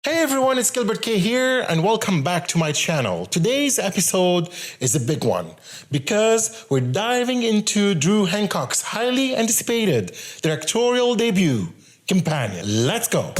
Hey everyone, it's Gilbert.K here and welcome back to my channel. Today's episode is a big one because we're diving into Drew Hancock's highly anticipated directorial debut, Companion. Let's go!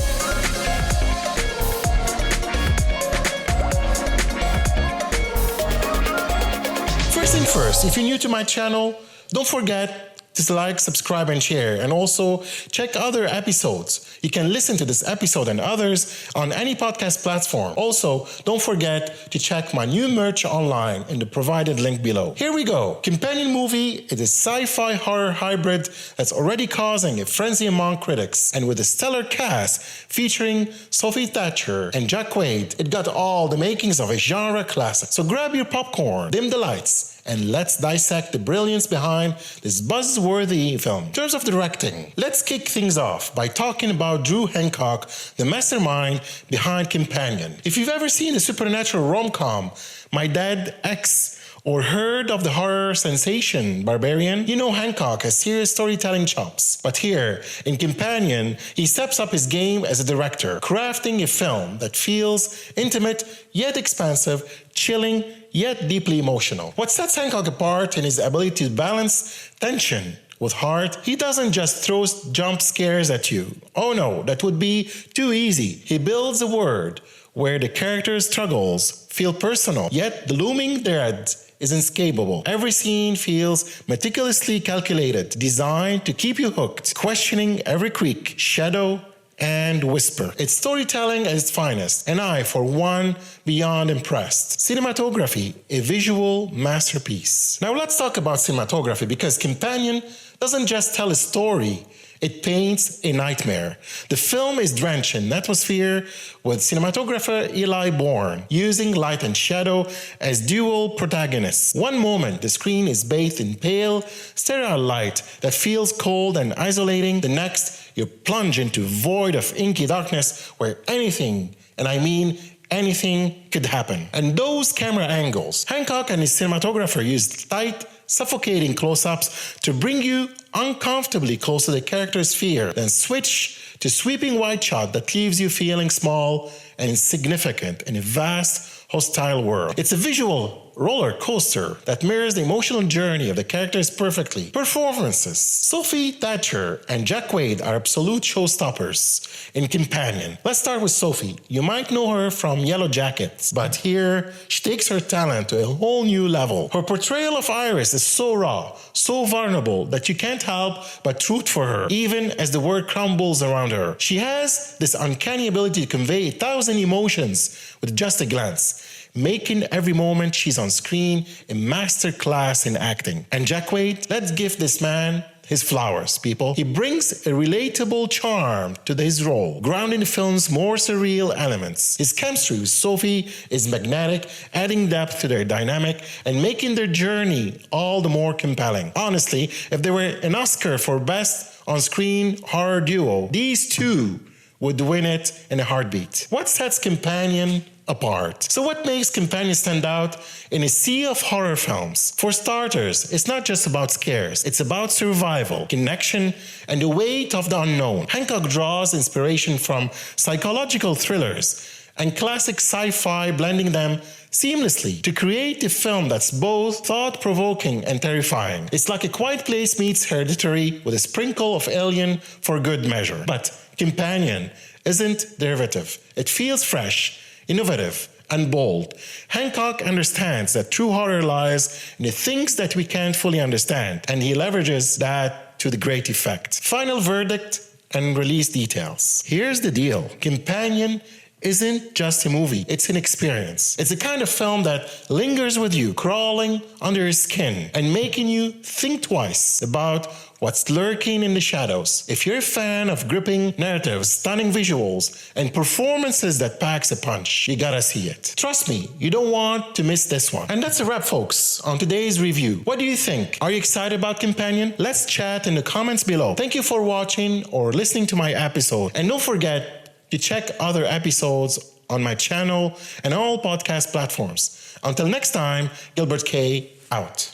First thing first, if you're new to my channel, don't forget to like, subscribe, and share. And also check other episodes. You can listen to this episode and others on any podcast platform. Also, don't forget to check my new merch online in the provided link below. Here we go. Companion movie is a sci-fi horror hybrid that's already causing a frenzy among critics. And with a stellar cast featuring Sophie Thatcher and Jack Quaid, it got all the makings of a genre classic. So grab your popcorn, dim the lights, and let's dissect the brilliance behind this buzzworthy film. In terms of directing, let's kick things off by talking about Drew Hancock, the mastermind behind Companion. If you've ever seen a supernatural rom-com, My Dead Ex, or heard of the horror sensation Barbarian, you know Hancock has serious storytelling chops. But here, in Companion, he steps up his game as a director, crafting a film that feels intimate yet expansive, chilling yet deeply emotional. What sets Hancock apart in his ability to balance tension with heart, he doesn't just throw jump scares at you. Oh no, that would be too easy. He builds a world where the characters' struggles feel personal, yet the looming dread is inescapable. Every scene feels meticulously calculated, designed to keep you hooked, questioning every creak, shadow, and whisper. It's storytelling at its finest, and I, for one, beyond impressed. Cinematography, a visual masterpiece. Now let's talk about cinematography, because Companion doesn't just tell a story, it paints a nightmare. The film is drenched in atmosphere with cinematographer Eli Bourne using light and shadow as dual protagonists. One moment, the screen is bathed in pale, sterile light that feels cold and isolating. The next, you plunge into a void of inky darkness where anything, and I mean anything, could happen. And those camera angles, Hancock and his cinematographer used tight, suffocating close-ups to bring you uncomfortably close to the character's fear, then switch to sweeping wide shot that leaves you feeling small and insignificant in a vast, hostile world. It's a visual roller coaster that mirrors the emotional journey of the characters perfectly. Performances. Sophie Thatcher and Jack Quaid are absolute showstoppers in Companion. Let's start with Sophie. You might know her from Yellow Jackets, but here she takes her talent to a whole new level. Her portrayal of Iris is so raw, so vulnerable that you can't help but root for her, even as the world crumbles around her. She has this uncanny ability to convey 1,000 emotions with just a glance, making every moment she's on screen a masterclass in acting. And Jack Quaid, let's give this man his flowers, people. He brings a relatable charm to his role, grounding the film's more surreal elements. His chemistry with Sophie is magnetic, adding depth to their dynamic and making their journey all the more compelling. Honestly, if there were an Oscar for Best On-Screen Horror Duo, these two would win it in a heartbeat. What sets Companion apart? So what makes Companion stand out in a sea of horror films? For starters, it's not just about scares, it's about survival, connection, and the weight of the unknown. Hancock draws inspiration from psychological thrillers and classic sci-fi, blending them seamlessly to create a film that's both thought-provoking and terrifying. It's like A Quiet Place meets Hereditary with a sprinkle of Alien for good measure. But Companion isn't derivative. It feels fresh, innovative, and bold. Hancock understands that true horror lies in the things that we can't fully understand, and he leverages that to the great effect. Final verdict and release details. Here's the deal. Companion isn't just a movie, it's an experience. It's the kind of film that lingers with you, crawling under your skin and making you think twice about what's lurking in the shadows. If you're a fan of gripping narratives, stunning visuals, and performances that packs a punch, you gotta see it. Trust me, you don't want to miss this one. And that's a wrap, folks, on today's review. What do you think? Are you excited about Companion? Let's chat in the comments below. Thank you for watching or listening to my episode. And don't forget to check other episodes on my channel and all podcast platforms. Until next time, Gilbert.K out.